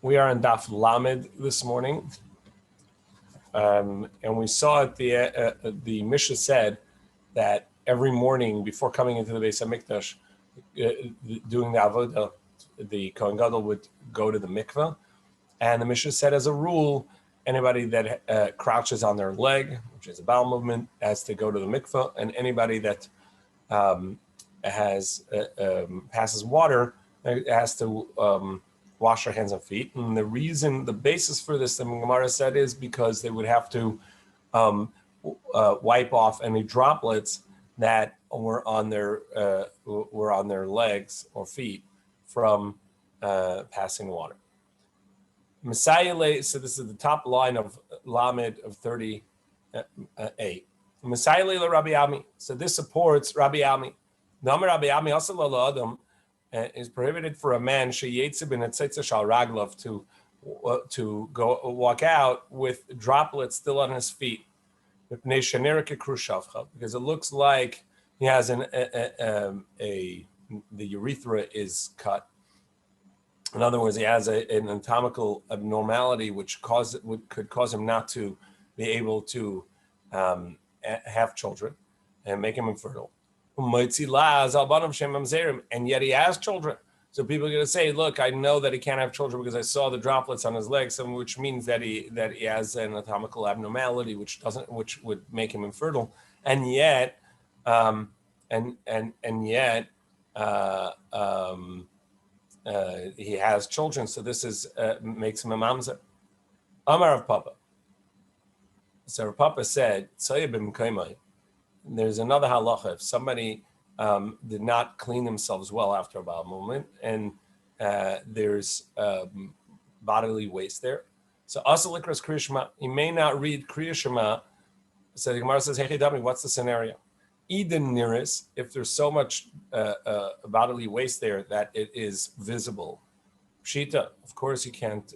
We are in Daf Lamed this morning, and we saw at the Mishnah said that every morning before coming into the Beis HaMikdash, doing the avodah, the Kohen Gadol would go to the mikveh, and the Mishnah said as a rule, anybody that crouches on their leg, which is a bowel movement, has to go to the mikveh, and anybody that passes water has to wash their hands and feet. And the basis for this, the Gemara said, is because they would have to wipe off any droplets that were on their legs or feet from passing water. Messiah, so this is the top line of Lamed of 38. Messiah Rabbi Ami. So this supports Rabbi Ami. Namar Rabbi Ami also Adam is prohibited for a man to go walk out with droplets still on his feet, because it looks like he has the urethra is cut. In other words, he has an anatomical abnormality which could cause him not to be able to have children and make him infertile. And yet he has children. So people are going to say, look, I know that he can't have children because I saw the droplets on his legs, which means that he has an anatomical abnormality which would make him infertile. And yet he has children, so this makes him a mamzer. Amar of Papa. So Rav Papa said, there's another halacha. If somebody did not clean themselves well after a bowel movement, and there's bodily waste there, so also likras Kriya Shema, he may not read Kriya Shema. So the Gemara says, "Hey, Dami, what's the scenario? Eden nearest, if there's so much bodily waste there that it is visible. Pshita, of course, he can't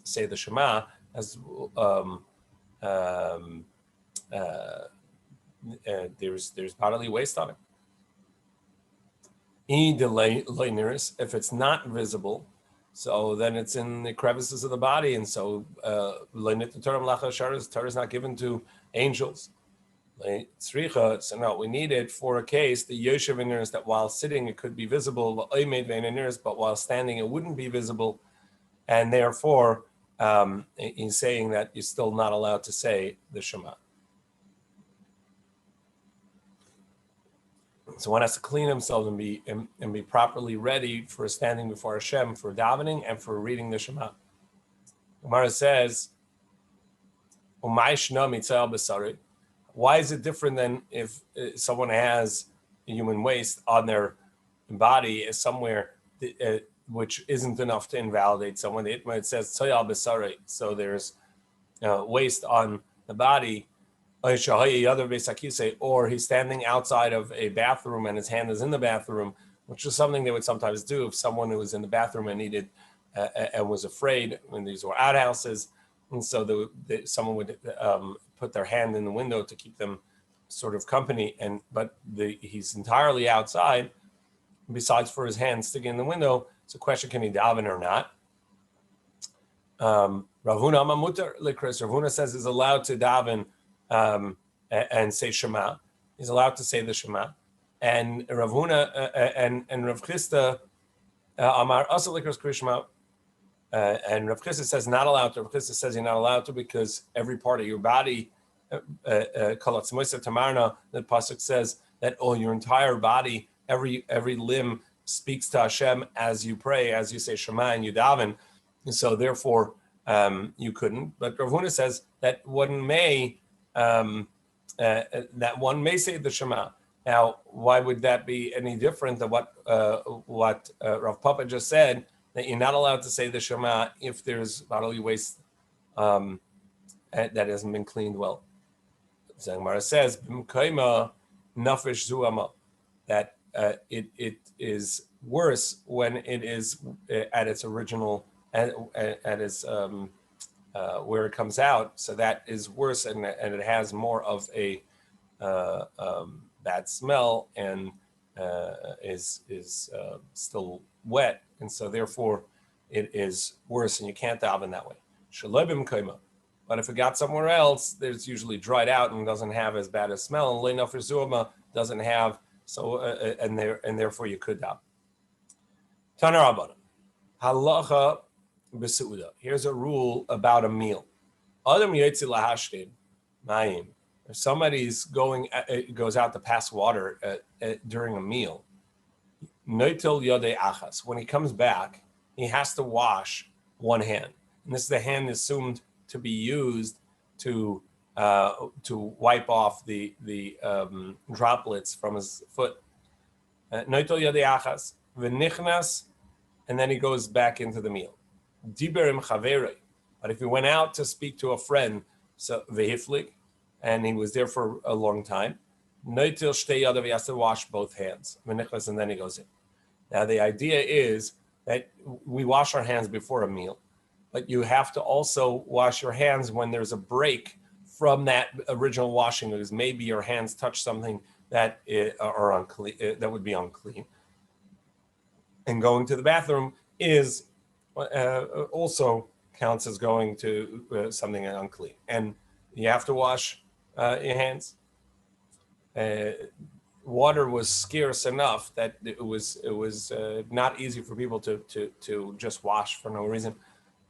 say the Shema as there's bodily waste on it. If it's not visible, so then it's in the crevices of the body, and so Torah is not given to angels. So no, we need it for a case, the Yoshev inerus, that while sitting it could be visible, but while standing it wouldn't be visible, and therefore he's saying that you're still not allowed to say the Shema. So one has to clean himself and be properly ready for standing before Hashem, for davening and for reading the Shema. Gemara says, why is it different than if someone has human waste on their body somewhere which isn't enough to invalidate someone? It says Tzayal B'Sarei, so there's waste on the body, or he's standing outside of a bathroom and his hand is in the bathroom, which is something they would sometimes do if someone who was in the bathroom and needed and was afraid when these were outhouses. And so someone would put their hand in the window to keep them sort of company, but he's entirely outside, besides for his hand sticking in the window. It's a question, can he daven or not? Ravuna Mamutar Likris. Ravuna says he's allowed to daven and say Shema. He's allowed to say the Shema. And Ravuna and Rav Chisda Amar Asa Likris Krishma. And Rav Chisda says not allowed to. Rav Chisda says you're not allowed to because every part of your body, the pasuk says that your entire body, every limb speaks to Hashem as you pray, as you say Shema and you daven. And so therefore you couldn't. But Rav Huna says that one may say the Shema. Now, why would that be any different than what Rav Papa just said? That you're not allowed to say the Shema if there's bodily waste that hasn't been cleaned well. So Gemara says, that it is worse when it is at its original, at its where it comes out. So that is worse, and it has more of a bad smell and is still wet, and so therefore it is worse and you can't daven that way. Shalebim kaima. But if it got somewhere else, there's usually dried out and doesn't have as bad a smell. And leina for zuama doesn't have and therefore you could daven. Tanar Rabbanan. Halacha b'seuda. Here's a rule about a meal. Adam yotzi lahashkin mayim. If somebody's goes out to pass water during a meal, noitel yodei achas. When he comes back, he has to wash one hand, and this is the hand assumed to be used to wipe off the droplets from his foot. Noitel yodei achas v'nichnas, and then he goes back into the meal. Diberim chaverei. But if he went out to speak to a friend, so vehiflik, and he was there for a long time, noitil shtei yadav, he has to wash both hands, and then he goes in. Now the idea is that we wash our hands before a meal, but you have to also wash your hands when there's a break from that original washing, because maybe your hands touch something that are unclean, that would be unclean. And going to the bathroom is also counts as going to something unclean, and you have to wash your hands. Water was scarce enough that it was not easy for people to just wash for no reason,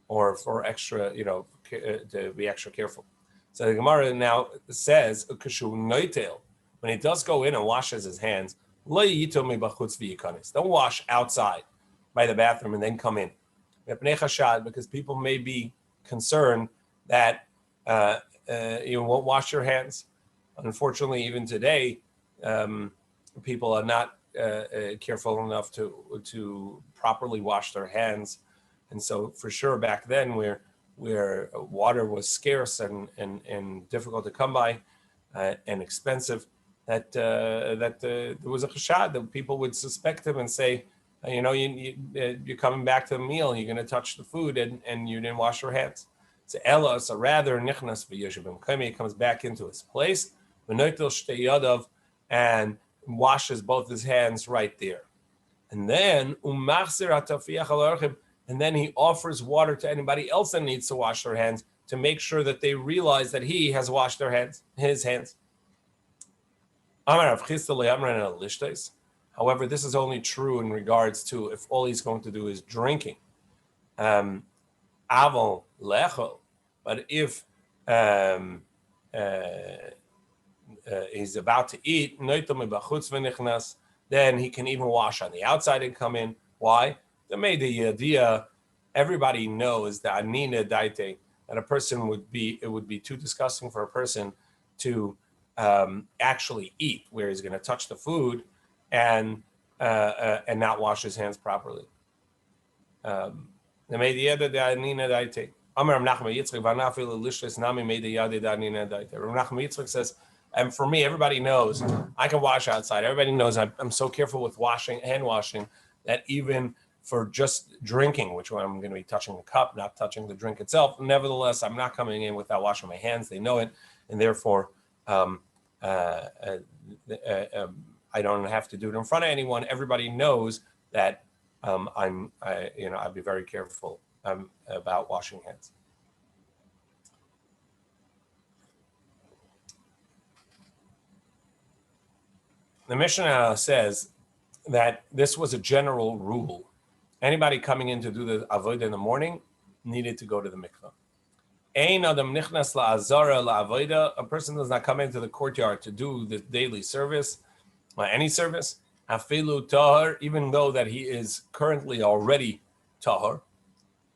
or for extra, to be extra careful. So the Gemara now says, when he does go in and washes his hands, don't wash outside by the bathroom and then come in, because people may be concerned that you won't wash your hands. Unfortunately, even today, people are not careful enough to properly wash their hands, and so for sure back then, where water was scarce and difficult to come by and expensive, that there was a chashad that people would suspect him and say, you're coming back to the meal, you're going to touch the food, and you didn't wash your hands. So Ella, so rather nichnas v'yeshuvim, he comes back into his place, v'noitel shtei yadav, and washes both his hands right there, and then umachzir hatafiach al archim, and then he offers water to anybody else that needs to wash their hands to make sure that they realize that he has washed his hands. However, this is only true in regards to if all he's going to do is drinking. Aval lechol, but if he's about to eat, then he can even wash on the outside and come in. Why? The idea, everybody knows that anina daite, that a person it would be too disgusting for a person to actually eat, where he's going to touch the food and not wash his hands properly. The idea that anina daite. Amar Nachman Yitzchak v'anafilu lishles nami made the yade da anina daite. Nachman Yitzchak says, and for me, everybody knows I can wash outside. Everybody knows I'm so careful with hand washing, that even for just drinking, which I'm going to be touching the cup, not touching the drink itself. Nevertheless, I'm not coming in without washing my hands. They know it, and therefore I don't have to do it in front of anyone. Everybody knows that I'll be very careful about washing hands. The Mishnah says that this was a general rule. Anybody coming in to do the avodah in the morning needed to go to the mikveh. Ein adam nichnas la'azara la'avodah. A person does not come into the courtyard to do the daily service, or any service. Afilu tahar, even though that he is currently already tahar.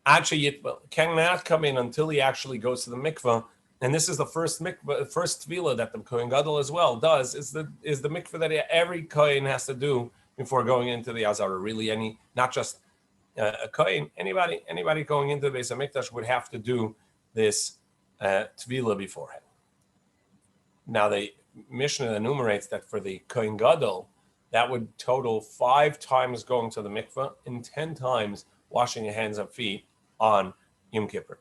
Acha yitbel, cannot come in until he actually goes to the mikveh. And this is the first tefillah that the Kohen Gadol as well does, is the mikveh that every Kohen has to do before going into the Azara. Really, not just a Kohen, anybody going into the Beis HaMikdash would have to do this tefillah beforehand. Now the Mishnah enumerates that for the Kohen Gadol, that would total 5 times going to the mikveh and 10 times washing your hands and feet on Yom Kippur.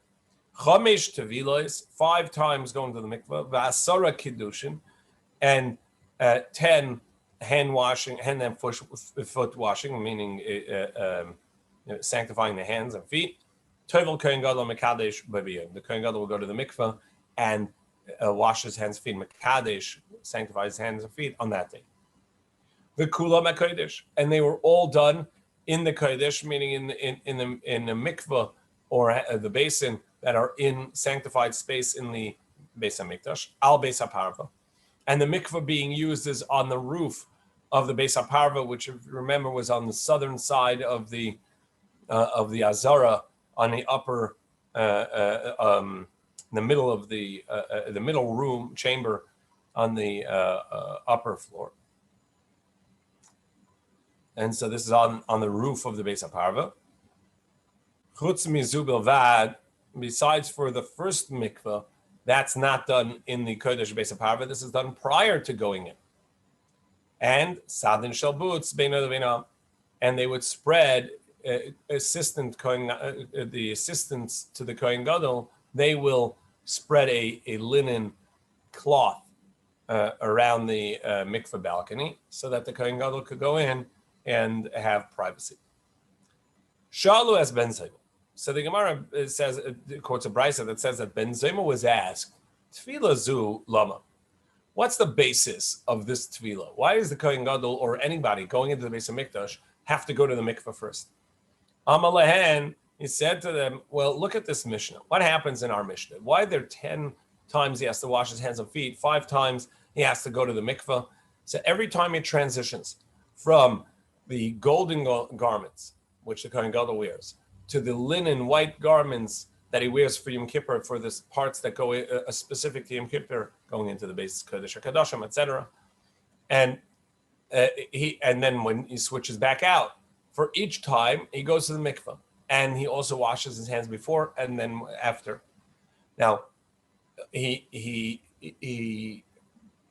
Chamesh tevilos, 5 times going to the mikveh, v'asara kiddushin, and 10 hand and foot washing, meaning sanctifying the hands and feet. Tovel Kohen Gadol Mekadesh B'Biyom. The Kohen Gadol will go to the mikveh and wash his hands and feet, Mekadesh, sanctify his hands and feet on that day. The Kula Kodesh, and they were all done in the Kodesh, meaning in the mikveh or the basin that are in sanctified space in the Beis HaMikdash, Al Beis HaParva. And the mikveh being used is on the roof of the Beis HaParva, which, if you remember, was on the southern side of the Azara, on the upper, the middle of the middle room chamber on the upper floor. And so this is on the roof of the Beis HaParva. Chutz mizu bilvad, besides for the first mikveh, that's not done in the Kodesh Beis HaParva. This is done prior to going in. And sadin shel butz beino lebeino, and they would spread the assistants to the Kohen Gadol. They will spread a linen cloth around the mikveh balcony so that the Kohen Gadol could go in and have privacy. Shalu as Ben Zoma. So the Gemara says, quotes a brisa that says that Ben Zoma was asked, Tefillah zu lama. What's the basis of this tefillah? Why is the Kohen Gadol or anybody going into the Beis HaMikdash have to go to the mikveh first? Amalehen, he said to them, well, look at this Mishnah. What happens in our Mishnah? Why are there 10 times he has to wash his hands and feet, 5 times he has to go to the mikveh? So every time he transitions from the golden garments, which the Kohen Gadol wears, to the linen white garments that he wears for Yom Kippur, for the parts that go specific to Yom Kippur, going into the base Kodesh HaKadoshim, etc. And then when he switches back out, for each time he goes to the mikveh, and he also washes his hands before and then after. Now, he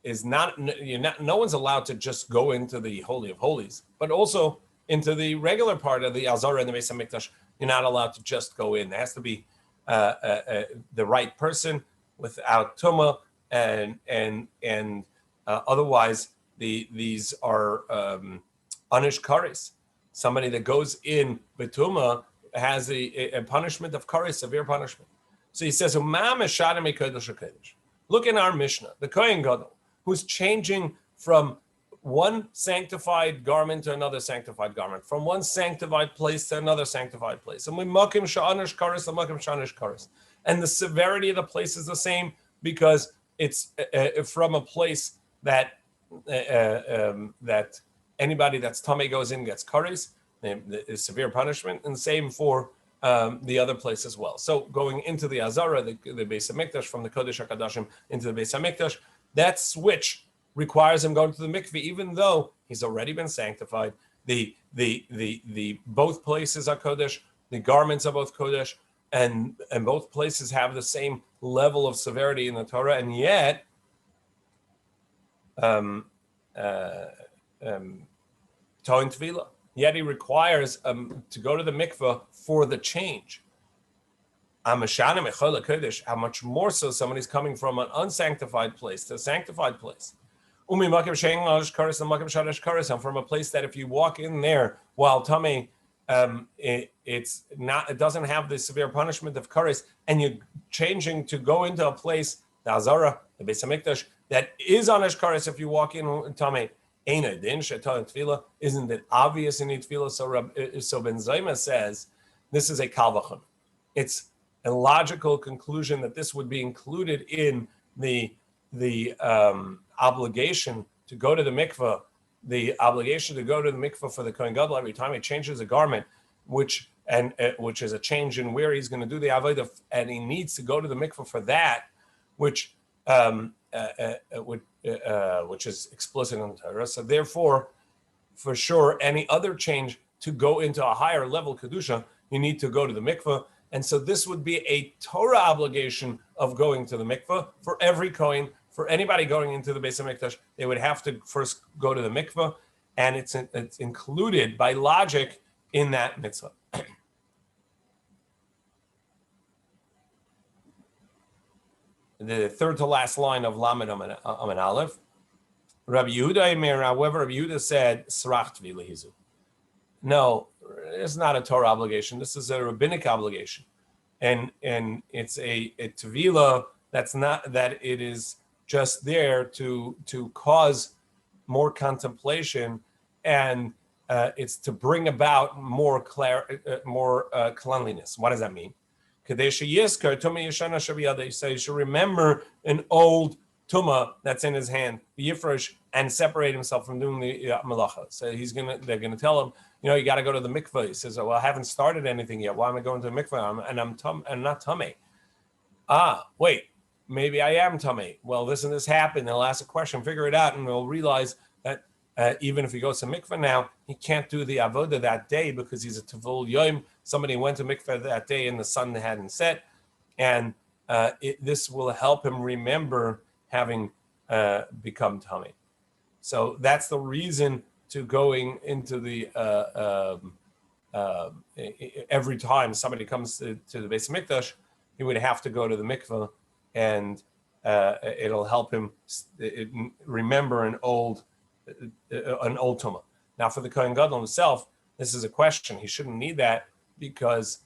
is not. No one's allowed to just go into the Holy of Holies, but also into the regular part of the Azara and the Beis HaMikdash. You're not allowed to just go in. There has to be the right person without tumah, and otherwise these are anish kares. Somebody that goes in betuma has a punishment of kares, severe punishment. So he says, look in our Mishnah, the Kohen Gadol, who's changing from one sanctified garment to another sanctified garment, from one sanctified place to another sanctified place. And and the severity of the place is the same because it's from a place that that anybody that's tamei goes in gets kares, the severe punishment, and same for the other place as well. So going into the Azara, the Beis HaMikdash, from the Kodesh HaKadoshim into the Beis HaMikdash, that switch requires him going to the mikveh, even though he's already been sanctified. The both places are kodesh, the garments are both kodesh, and both places have the same level of severity in the Torah, and yet Toin Tvila. Yet he requires to go to the mikveh for the change. How much more so somebody's coming from an unsanctified place to a sanctified place. And from a place that if you walk in there while tamei, it doesn't have the severe punishment of kares, and you're changing to go into a place, the Azara, the Beis HaMikdash, that is anish kares if you walk in tamei. Isn't it obvious in tefillah? So Ben Zoma says this is a kal v'chomer. It's a logical conclusion that this would be included in the obligation to go to the mikveh, the obligation to go to the mikveh for the Kohen Gadol every time he changes a garment, which is a change in where he's going to do the avodah, and he needs to go to the mikveh for that, which is explicit in the Torah. So therefore, for sure, any other change to go into a higher level kedusha, you need to go to the mikveh. And so this would be a Torah obligation of going to the mikveh for every Kohen. For anybody going into the Beis HaMikdash, they would have to first go to the mikveh, and it's included by logic in that mitzvah. The third to last line of Lamed Amen Aleph. Rabbi Yehuda Eimer, however, Rabbi Yehuda said, Srach Tvila Hizu. No, it's not a Torah obligation. This is a rabbinic obligation, and it's a tevila that's not, that it is just there to cause more contemplation, and it's to bring about more cleanliness. What does that mean? So you should remember an old tuma that's in his hand, yifresh, and separate himself from doing the malacha. So they're gonna tell him, you got to go to the mikveh. He says, well, I haven't started anything yet. Why am I going to the mikveh? I'm not tummy. Wait, maybe I am tummy. Well, this and this happened. They'll ask a question, figure it out, and we'll realize that even if he goes to mikveh now, he can't do the avodah that day because he's a tevul yom. Somebody went to mikveh that day and the sun hadn't set, and this will help him remember having become tummy. So that's the reason to going into the every time somebody comes to the Beis Hamikdash, he would have to go to the mikveh, and it'll help him remember an old tumah. Now, for the Kohen Gadol himself, this is a question. He shouldn't need that because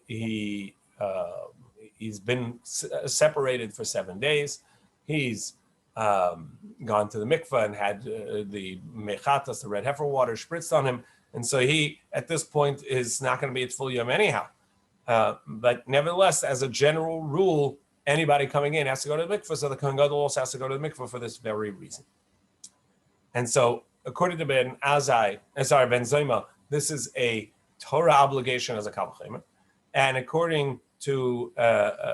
he's been separated for 7 days. He's gone to the mikveh and had the mechatas, the red heifer water, spritzed on him, and so he, at this point, is not going to be at full yom anyhow. But nevertheless, as a general rule, anybody coming in has to go to the mikveh, so the Kohen Gadol also has to go to the mikveh for this very reason. And so, according to Ben Zoma, this is a Torah obligation as a Kal V'chomer, and according to Rabbi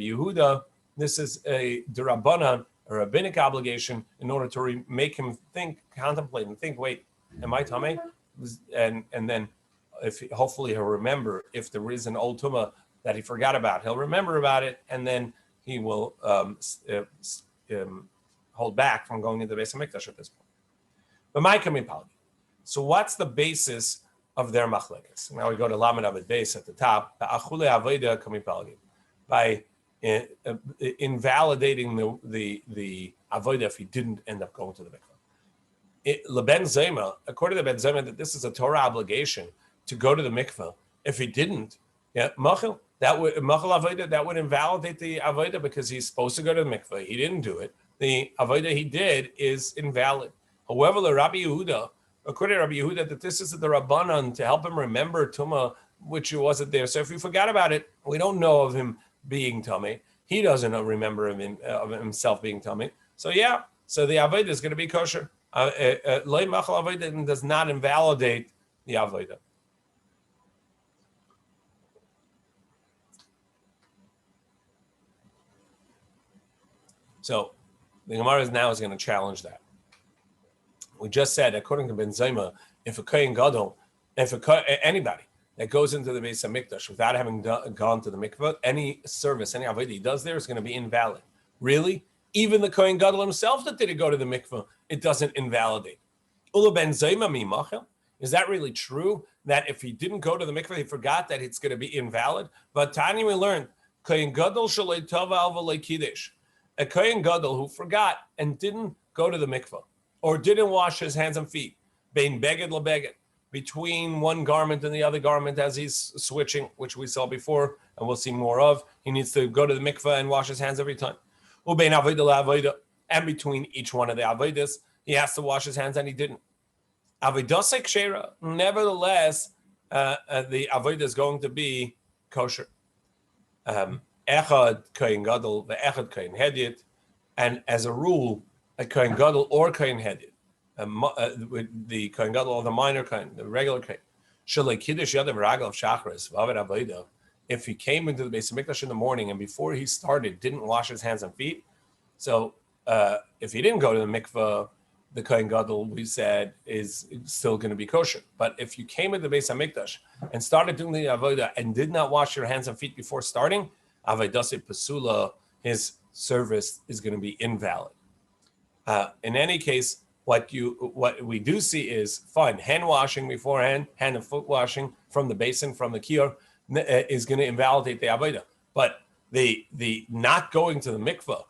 Yehuda, this is a d'Rabbanan, a rabbinic obligation, in order to make him think, contemplate, and think, wait, am I tummy? And then, hopefully he'll remember. If there is an old tumah that he forgot about, he'll remember about it, and then he will hold back from going into the Beis Hamikdash at this point. But my kamipalgi. So what's the basis of their machlekes? Now we go to Lamed Amud Beis at the top. Achule avoda kamipalgi, by invalidating the avoda if he didn't end up going to the mikveh. Ben Zoma, according to Ben Zoma, that this is a Torah obligation to go to the mikveh. If he didn't, machil, that would invalidate the avoda because he's supposed to go to the mikveh. He didn't do it. The avodah he did is invalid. However, the Rabbi Yehuda, according to Rabbi Yehuda, that this is the Rabbanan to help him remember Tumah, which wasn't there. So if you forgot about it, we don't know of him being tummy. He doesn't remember of himself being tummy. So the avodah is going to be kosher. Loi machal avodah does not invalidate the avodah. So the Gemara is going to challenge that. We just said, according to Ben Zoma, if a Kohen Gadol, anybody that goes into the Beis Hamikdash without having gone to the mikveh, any service, any avodah he does there is going to be invalid. Really? Even the Kohen Gadol himself that didn't go to the mikveh, it doesn't invalidate. Ula Ben Zoma mi machel? Is that really true? That if he didn't go to the mikveh, he forgot that it's going to be invalid? But Tani, we learned, Kohen Gadol shalei tova al v'lei kiddush. A Kohen Gadol who forgot and didn't go to the mikveh, or didn't wash his hands and feet, bein beged lebeged, between one garment and the other garment as he's switching, which we saw before, and we'll see more of. He needs to go to the mikveh and wash his hands every time. Ubein avodah la'avodah, and between each one of the avodas, he has to wash his hands, and he didn't. Avodasek kshera, nevertheless, the avodah is going to be kosher. Echad kohen gadol, ve'echad kohen hedyot, and as a rule, a kohen gadol or kohen hedyot, the kohen gadol or the minor kohen, the regular kohen, shalei kiddush yadav ragel shachris v'aved avodah. If he came into the Beis Hamikdash in the morning and before he started didn't wash his hands and feet, so if he didn't go to the mikveh, the kohen gadol, we said, is still going to be kosher. But if you came into the Beis Hamikdash and started doing the avodah and did not wash your hands and feet before starting, avodah pasula, his service is going to be invalid. In any case, what we do see is fine. Hand washing beforehand, hand and foot washing from the basin, from the kior, is going to invalidate the avodah. But the not going to the mikveh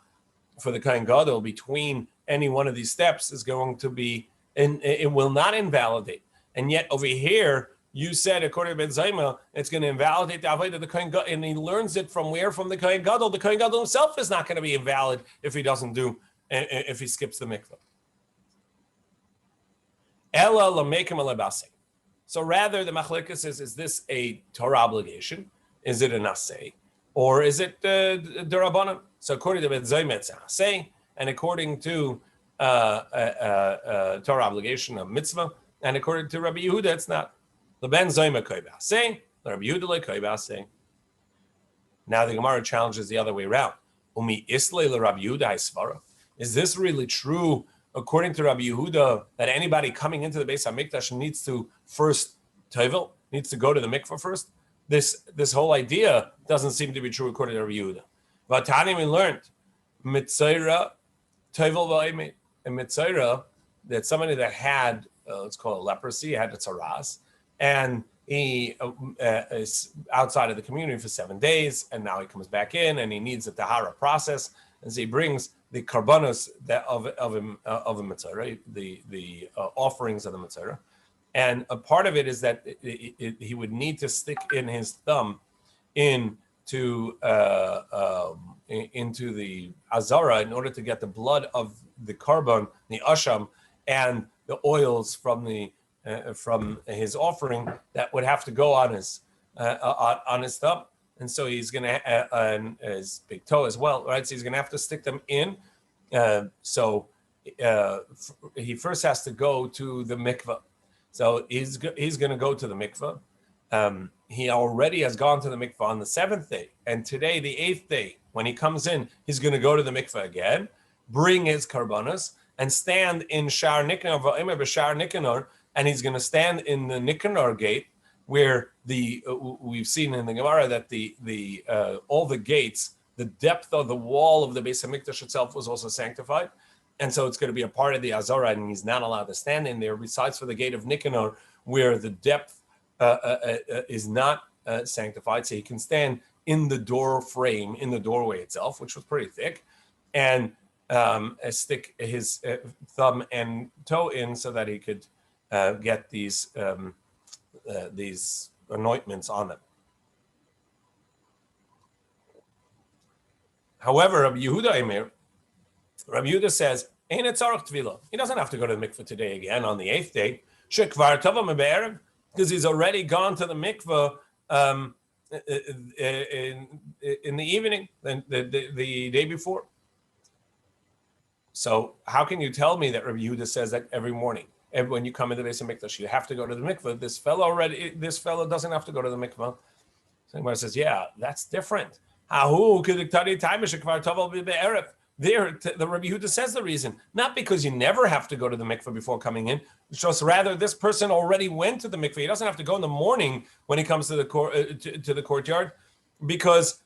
for the kohen gadol between any one of these steps is going to be and it will not invalidate. And yet over here, you said, according to Ben Zayma, it's going to invalidate the avodah of the Kohen Gadol, and he learns it from where? From the Kohen Gadol. The Kohen Gadol himself is not going to be invalid if he doesn't do, if he skips the mikvah. Ela lamekim alabase. So rather, the machlekes is this a Torah obligation? Is it a naseh? Or is it derabanan? So according to Ben Zayma, it's a naseh, and according to Torah obligation, a mitzvah, and according to Rabbi Yehuda, it's not. The Ben Zayma koibah saying, the Rabbi Yehuda le koibah saying. Now the Gemara challenges the other way around. Umi isle le Rabbi Yehuda haisvara. Is this really true, according to Rabbi Yehuda, that anybody coming into the Beis Hamikdash needs to first tovel, needs to go to the mikvah first? This whole idea doesn't seem to be true according to Rabbi Yehuda. Vatani, we learned mitzayra tovel v'aymed. A mitzayra, that somebody that had let's call it leprosy, had a tzaras, and he is outside of the community for 7 days, and now he comes back in, and he needs a tahara process, and so he brings the karbanos of a mitzvah, the offerings of the mitzvah, and a part of it is that he would need to stick in his thumb into the azara in order to get the blood of the carbon, the asham, and the oils from his offering that would have to go on his thumb, and so he's going to his big toe as well, right? So he's going to have to stick them in. So he first has to go to the mikvah. So he's going to go to the mikvah. He already has gone to the mikvah on the 7th day, and today, the 8th day, when he comes in, he's going to go to the mikvah again, bring his karbanos, and stand in Shar Nikanor, and he's going to stand in the Nikanor gate, where we've seen in the Gemara that the all the gates, the depth of the wall of the Beis Hamikdash itself was also sanctified, and so it's going to be a part of the Azara, and he's not allowed to stand in there, besides for the gate of Nikanor, where the depth is not sanctified, so he can stand in the door frame, in the doorway itself, which was pretty thick, and stick his thumb and toe in so that he could get these anointments on them. However, Rabbi Yehuda says, "Ein etzarach tvila." He doesn't have to go to the mikveh today again on the 8th day, shekvar tova me'be'erev, because he's already gone to the mikveh in the evening, the day before. So how can you tell me that Rabbi Yehuda says that every morning, and when you come into the Beis Hamikdash, you have to go to the mikveh? This fellow doesn't have to go to the mikveh. So Gemara says, yeah, that's different. There, the Rabbi Yehuda says the reason, not because you never have to go to the mikveh before coming in, it's just rather this person already went to the mikveh. He doesn't have to go in the morning when he comes to the courtyard, because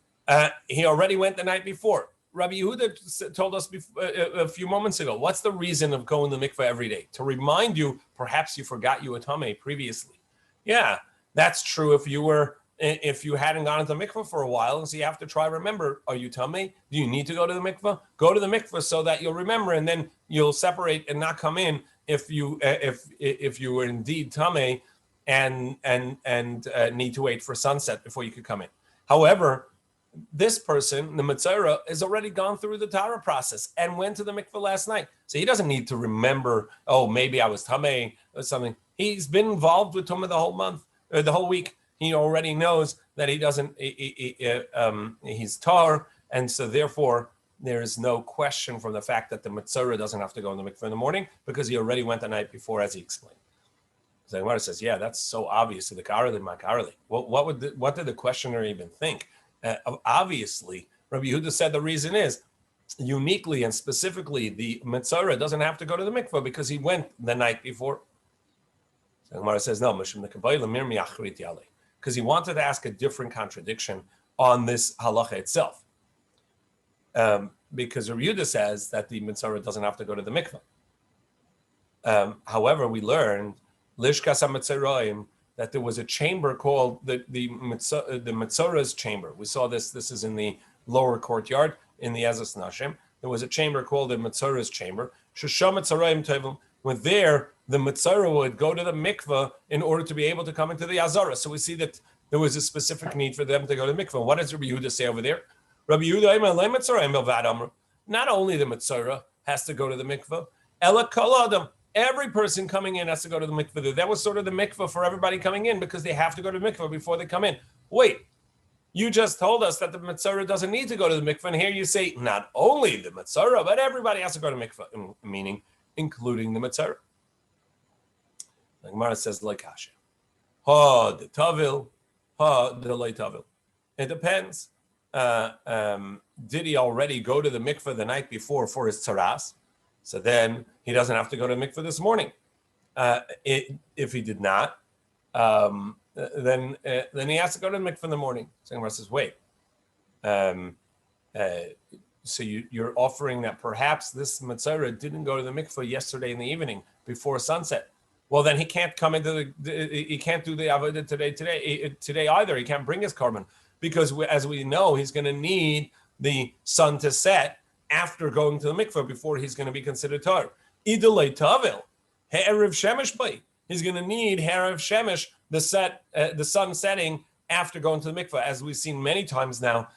he already went the night before. Rabbi Yehuda told us a few moments ago, what's the reason of going to the mikveh every day? To remind you, perhaps you forgot you were tamei previously. Yeah, that's true if you hadn't gone to the mikveh for a while, so you have to try remember, are you tamei? Do you need to go to the mikveh? Go to the mikveh so that you'll remember, and then you'll separate and not come in if you were indeed tamei and need to wait for sunset before you could come in. However, this person, the Mitzvah, has already gone through the Tahara process and went to the mikveh last night. So he doesn't need to remember, oh, maybe I was Tameh or something. He's been involved with Tumah the whole month, or the whole week. He already knows that he's Tar, and so therefore there is no question from the fact that the Mitzvah doesn't have to go in the mikveh in the morning, because he already went the night before, as he explained. So the Gemara says, yeah, that's so obvious to the Karli, Makarli. What did the questioner even think? Obviously, Rabbi Yehuda said the reason is uniquely and specifically the Mitzvah doesn't have to go to the mikveh because he went the night before. So Gemara says no, because he wanted to ask a different contradiction on this halacha itself. Because Rabbi Yehuda says that the Mitzvah doesn't have to go to the mikveh. However, we learned Lishkas HaMitzaroim, that there was a chamber called the Mitzorah's chamber. We saw this. This is in the lower courtyard in the Ezras Nashim. There was a chamber called the Mitzorah's chamber. Shesham Mitzorahim Tevim. When there, the Mitzvah would go to the mikveh in order to be able to come into the Azara. So we see that there was a specific need for them to go to the mikveh. What does Rabbi Yehuda say over there? Rabbi Yehuda, not only the Mitzvah has to go to the mikveh, Ela kol adam, every person coming in has to go to the mikveh. That was sort of the mikveh for everybody coming in because they have to go to the mikveh before they come in. Wait, you just told us that the Mitzvah doesn't need to go to the mikveh, and here you say not only the Mitzvah, but everybody has to go to mikveh, meaning including the Mitzvah. The Gemara says like Hashem. Ha the tavil, ha the lay tavil. It depends. Did he already go to the mikveh the night before for his tzaras? So then he doesn't have to go to the mikveh this morning. If he did not, then he has to go to the mikveh in the morning. So Gemara says, wait. So you're offering that perhaps this Mitzvah didn't go to the mikveh yesterday in the evening before sunset. Well, then he can't come into he can't do the avodah today either. He can't bring his carbon because as we know, he's going to need the sun to set after going to the mikveh before he's going to be considered tar. Idolei tavil, he'erev shemesh bay. He's going to need he'erev shemesh, the sun setting after going to the mikveh, as we've seen many times now.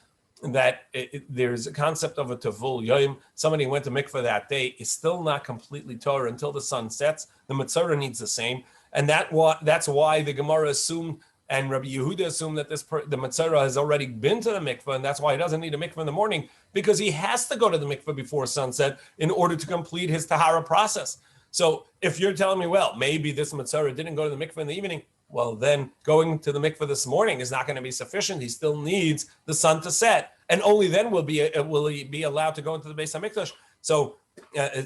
That there's a concept of a tavul yoyim. Somebody went to mikveh that day is still not completely Torah until the sun sets. The Mitzvah needs the same, and that's why the Gemara assumed and Rabbi Yehuda assumed that the Mitzvah has already been to the mikveh, and that's why he doesn't need a mikveh in the morning because he has to go to the mikveh before sunset in order to complete his tahara process. So if you're telling me, well, maybe this Mitzvah didn't go to the mikveh in the evening. Well, then going to the mikveh this morning is not going to be sufficient. He still needs the sun to set, and only then will he be allowed to go into the Beis HaMikdash. So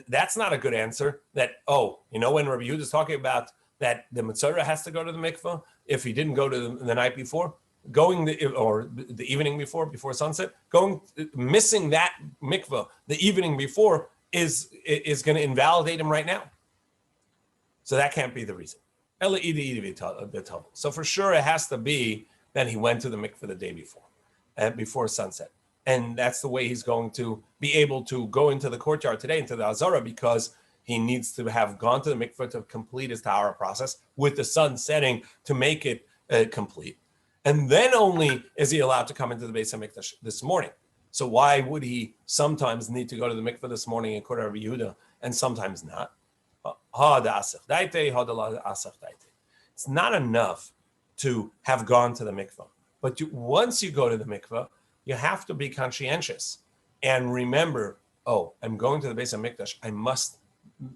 that's not a good answer. That when Rabbi Yehuda is talking about that the Mitzvah has to go to the mikveh if he didn't go to the night before, the evening before sunset, missing that mikveh the evening before is going to invalidate him right now. So that can't be the reason. So for sure it has to be that he went to the mikveh the day before sunset. And that's the way he's going to be able to go into the courtyard today, into the Azara, because he needs to have gone to the mikveh to complete his tahara process with the sun setting to make it complete. And then only is he allowed to come into the Beis HaMikdash this morning. So why would he sometimes need to go to the mikveh this morning in Kollel Rabbi Yehuda and sometimes not? It's not enough to have gone to the mikveh, but once you go to the mikveh, you have to be conscientious and remember, I'm going to the Beis HaMikdash. I must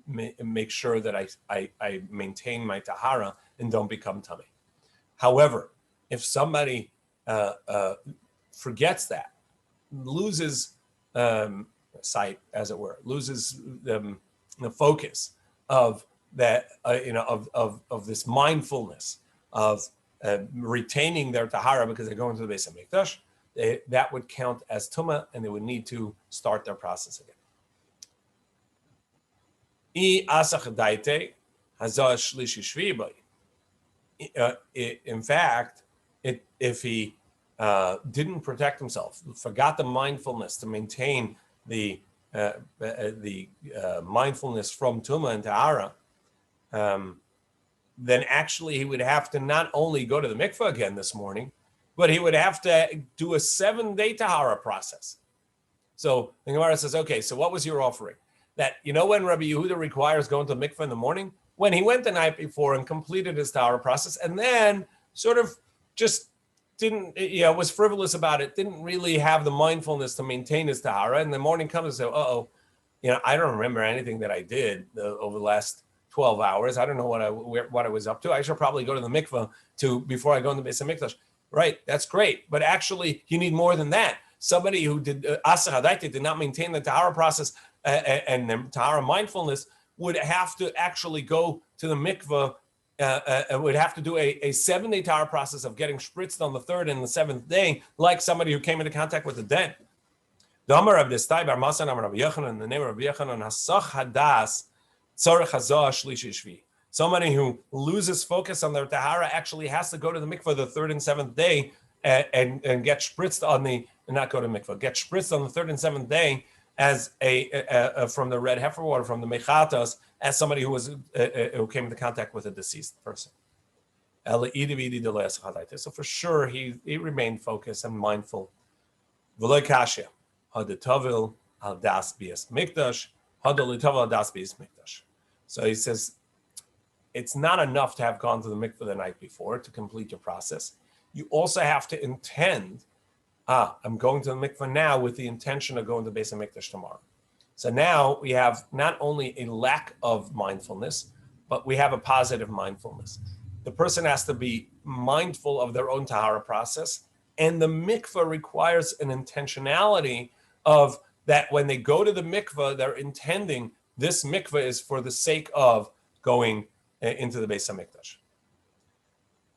make sure that I maintain my tahara and don't become tummy. However, if somebody forgets that, loses sight, as it were, loses the focus of that, of this mindfulness of retaining their tahara because they're going to the Beis HaMikdash, that would count as tumah, and they would need to start their process again. In fact, if he didn't protect himself, forgot the mindfulness to maintain the mindfulness from tumah and tahara, then actually he would have to not only go to the mikveh again this morning, but he would have to do a 7-day tahara process. So the Gemara says, okay, so what was your offering? That, when Rabbi Yehuda requires going to the mikveh in the morning, when he went the night before and completed his tahara process, and then sort of just didn't, was frivolous about it, didn't really have the mindfulness to maintain his tahara, and the morning comes and say, I don't remember anything that I did over the last 12 hours. I don't know what I was up to. I should probably go to the mikveh before I go in the Beis HaMikdash. Right, that's great. But actually, you need more than that. Somebody who did Asach Hadaita did not maintain the tahara process and the tahara mindfulness would have to actually go to the mikveh, would have to do a 7-day tahara process of getting spritzed on the 3rd and the 7th day, like somebody who came into contact with the dead. The Amar of this Bar Masan Amar Rabbi Yochanan, the name of Rabbi Yochanan, Hasach Hadas Tzarech Hazah Shlishi Shvi. Somebody who loses focus on their tahara actually has to go to the mikveh the 3rd and 7th day and get spritzed on not go to mikveh, get spritzed on the 3rd and 7th day as a from the red heifer water, from the mechatas, as somebody who came into contact with a deceased person. So for sure, he remained focused and mindful. So he says, it's not enough to have gone to the mikveh the night before to complete your process. You also have to intend, I'm going to the mikveh now with the intention of going to Beis HaMikdash tomorrow. So now we have not only a lack of mindfulness, but we have a positive mindfulness. The person has to be mindful of their own tahara process, and the mikveh requires an intentionality of that when they go to the mikveh, they're intending this mikveh is for the sake of going into the Beis HaMikdash.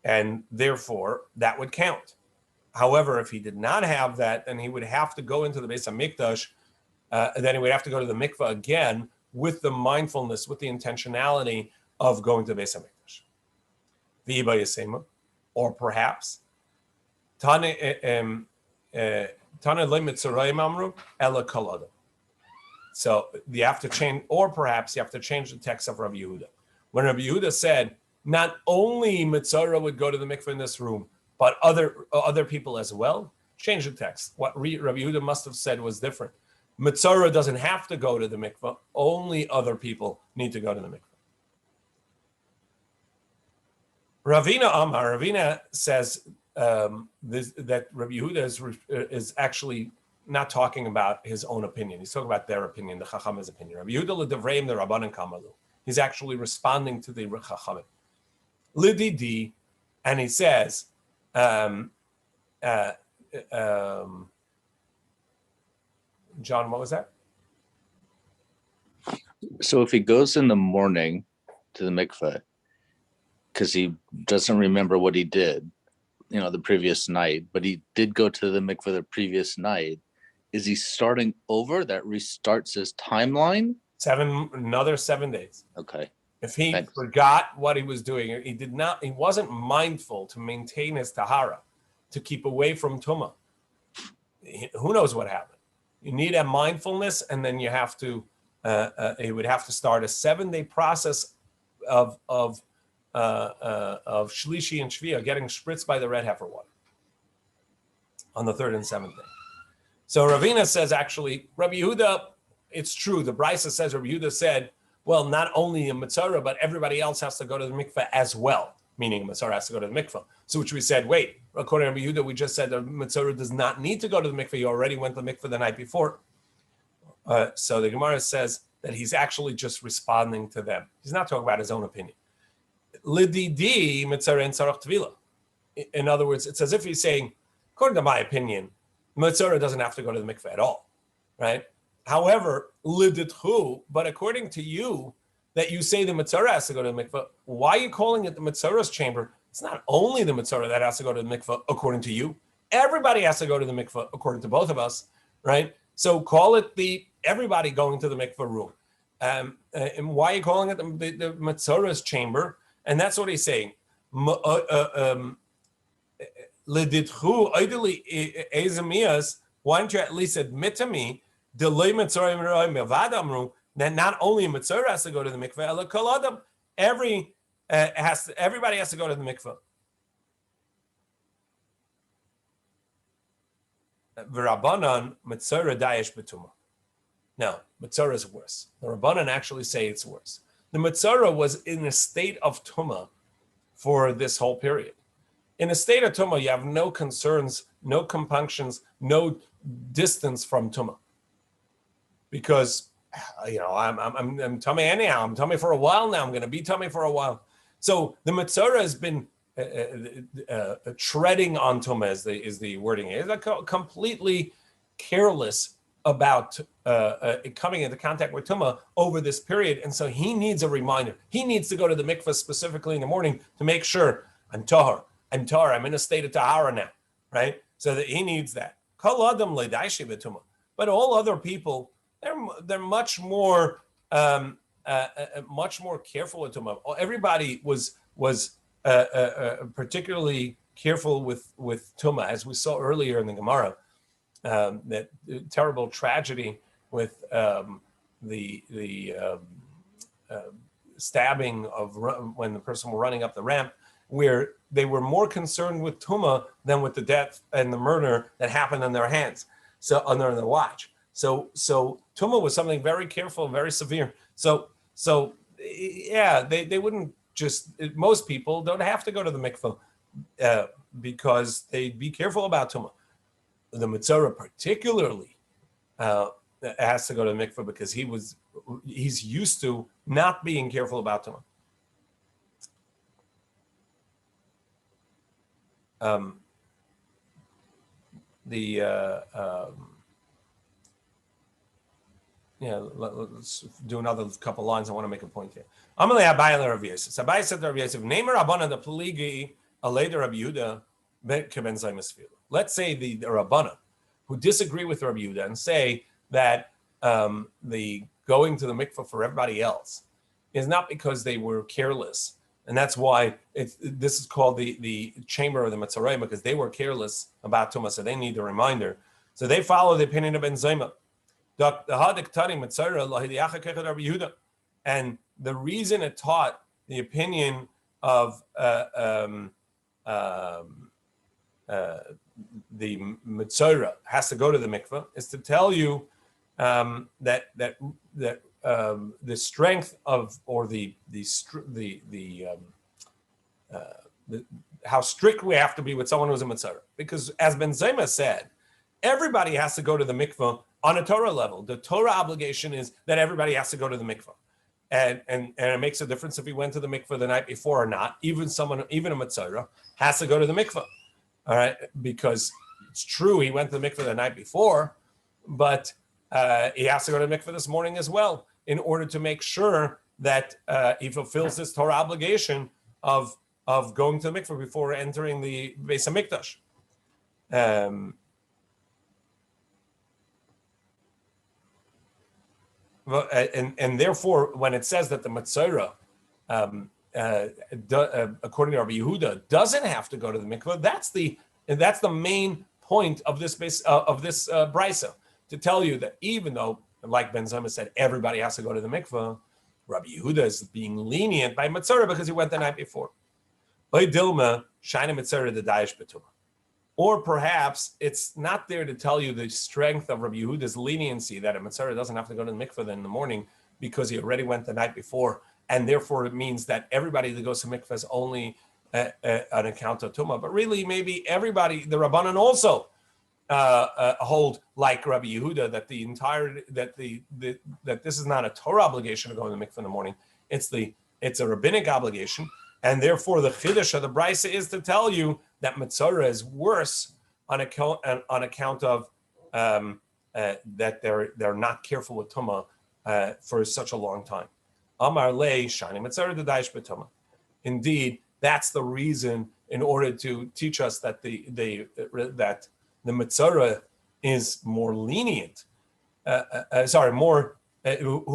And therefore, that would count. However, if he did not have that, then he would have to go into the Beis HaMikdash, then he would have to go to the mikveh again with the mindfulness, with the intentionality of going to the Beis HaMikdash. V'iba Yasema, or perhaps, Tane le Mitzrayim Amru, Ela Kol Adam. So you have to change, or perhaps you have to change the text of Rabbi Yehuda. When Rabbi Yehuda said, not only Mitzorah would go to the mikveh in this room, but other people as well, change the text. What Rabbi Yehuda must have said was different. Mitzorah doesn't have to go to the mikveh, only other people need to go to the mikveh. Ravina Amar, Ravina says that Rabbi Yehuda is actually not talking about his own opinion. He's talking about their opinion, the Chacham's opinion. Rabbi Yehuda l'devreim the Rabbanan Kamalu. He's actually responding to the Chachamim. Lididi, and he says, John, what was that? So if he goes in the morning to the mikveh, because he doesn't remember what he did, the previous night, but he did go to the mikveh the previous night, is he starting over? That restarts his timeline? Another 7 days. Okay. If he forgot what he was doing, he wasn't mindful to maintain his tahara, to keep away from tumah. Who knows what happened? You need a mindfulness, and then you have to, he would have to start a 7-day process of shlishi and shviya, getting spritzed by the red heifer water on the 3rd and 7th day. So Ravina says, actually, Rabbi Yehuda, it's true. The Brisa says, Rabbi Yehuda said, well, not only a mitzvah, but everybody else has to go to the mikveh as well, meaning a mitzvah has to go to the mikveh. So which we said, wait, according to Rabbi Yehuda, we just said the mitzvah does not need to go to the mikveh. You already went to the mikveh the night before. So the Gemara says that he's actually just responding to them. He's not talking about his own opinion. Lididi mitzvah and sarach tvila. In other words, it's as if he's saying, according to my opinion, mitzvah doesn't have to go to the mikveh at all, right? However, lidithu, but according to you, that you say the mitzvah has to go to the mikveh, why are you calling it the mitzvah's chamber? It's not only the mitzvah that has to go to the mikveh, according to you. Everybody has to go to the mikveh, according to both of us, right? So call it everybody going to the mikveh room. And why are you calling it the mitzvah's chamber? And that's what he's saying. Lidithu, ideally, ezemias, why don't you at least admit to me that not only a mitzvah has to go to the mikveh, everybody has to go to the mikveh. V'Rabbanan mitzvah dayesh b'tumah. No, mitzvah is worse. The Rabbanan actually say it's worse. The mitzvah was in a state of tumah for this whole period. In a state of tumah, you have no concerns, no compunctions, no distance from tumah. Because, I'm tummy anyhow. I'm tummy for a while now. I'm going to be tummy for a while. So the mitzvah has been treading on tumah, is the wording. He's completely careless about coming into contact with tumah over this period. And so he needs a reminder. He needs to go to the mikveh specifically in the morning to make sure I'm tahar. I'm in a state of tahara now, right? So that he needs that. But all other people, they're much more careful with tumah. Everybody was particularly careful with tumah, as we saw earlier in the Gemara. That terrible tragedy stabbing of when the person were running up the ramp, where they were more concerned with tuma than with the death and the murder that happened on their hands, so under their watch. So tuma was something very careful, very severe. So yeah, they wouldn't just. Most people don't have to go to the mikveh because they'd be careful about tuma. The Mitzorah particularly has to go to the mikveh because he's used to not being careful about tuma. Let's do another couple lines. I want to make a point here. Amalei Abai le Rabbi Yosef. Abai said to Rabbi Yosef, "Neimer Rabbanan the Peligi Alei Rabbi Yehuda ben Keben Zaymas Filu." Let's say the Rabbanan who disagree with Rabbi Yehuda and say that the going to the mikveh for everybody else is not because they were careless, and that's why this is called the chamber of the Mitzrayim, because they were careless about Tumah, so they need a reminder. So they follow the opinion of Ben Zayma. And the reason it taught the opinion of the Mitzorah has to go to the mikveh is to tell you that the strength of, or how strict we have to be with someone who's a Mitzorah. Because as Ben Zayma said, everybody has to go to the mikveh on a Torah level. The Torah obligation is that everybody has to go to the mikveh. And it makes a difference if he went to the mikveh the night before or not. Even a Mitzorah has to go to the mikveh. All right, because it's true he went to the mikveh the night before, but he has to go to the mikveh this morning as well in order to make sure that he fulfills this Torah obligation of going to the mikveh before entering the Beis HaMikdash. And therefore, when it says that the Mitzorah, according to Rabbi Yehuda, doesn't have to go to the mikveh, that's the main point of this brisa, to tell you that even though, like Ben Zoma said, everybody has to go to the mikveh, Rabbi Yehuda is being lenient by Mitzorah because he went the night before. Or perhaps it's not there to tell you the strength of Rabbi Yehuda's leniency that a Mitzorah doesn't have to go to the mikveh in the morning because he already went the night before, and therefore it means that everybody that goes to mikveh is only an account of Tumah. But really, maybe everybody, the Rabbanan also hold like Rabbi Yehuda that this is not a Torah obligation to go to the mikveh in the morning. It's a rabbinic obligation, and therefore the chiddush of the brisa is to tell you that Mitzorah is worse on account of that they're not careful with Tumah for such a long time. Amar le shani Mitzorah d'daish b'Tumah. Indeed, that's the reason, in order to teach us that the Mitzorah is more lenient. Who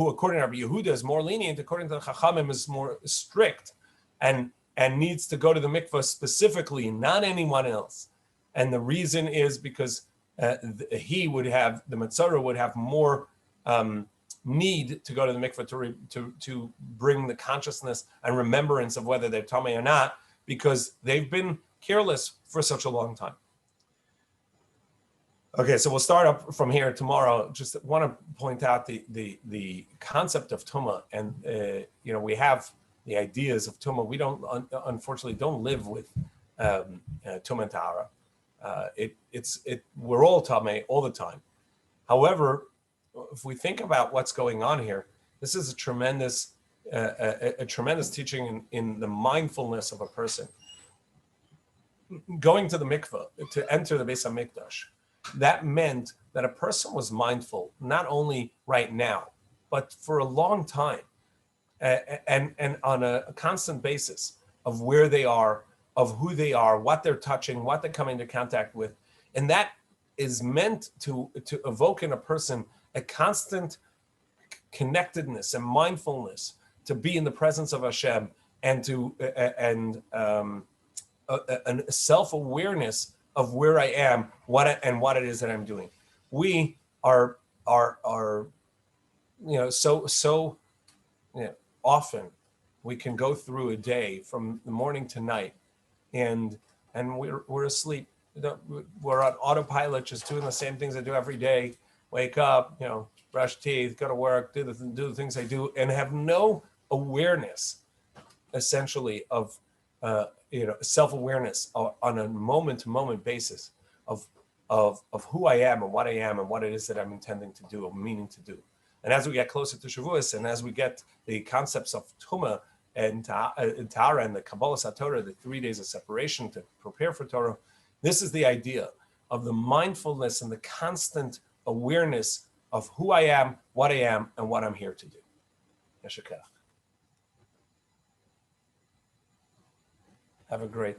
according to Rabbi Yehuda is more lenient, according to the Chachamim is more strict, and needs to go to the mikveh specifically, not anyone else. And the reason is because the Mitzorah would have more need to go to the mikveh to bring the consciousness and remembrance of whether they're tamei or not, because they've been careless for such a long time. Okay, so we'll start up from here tomorrow. Just want to point out the concept of tumah, and we have the ideas of tumah. We unfortunately don't live with tumah and tahara. We're all tamei all the time. However, if we think about what's going on here, this is a tremendous teaching in the mindfulness of a person. Going to the mikveh, to enter the Beis HaMikdash, that meant that a person was mindful, not only right now, but for a long time, and on a constant basis of where they are, of who they are, what they're touching, what they're coming into contact with. And that is meant to evoke in a person a constant connectedness and mindfulness to be in the presence of Hashem, and a self-awareness of where I am, what it is that I'm doing. We are are so often we can go through a day from the morning to night, and we're asleep. We're on autopilot, just doing the same things I do every day. Wake up, brush teeth, go to work, do the things I do, and have no awareness, essentially, of self-awareness on a moment-to-moment basis of who I am and what I am and what it is that I'm intending to do or meaning to do. And as we get closer to Shavuos, and as we get the concepts of Tumah and Tara and the Kabbalah Satorah, the 3 days of separation to prepare for Torah, this is the idea of the mindfulness and the constant awareness of who I am, what I am, and what I'm here to do. Have a great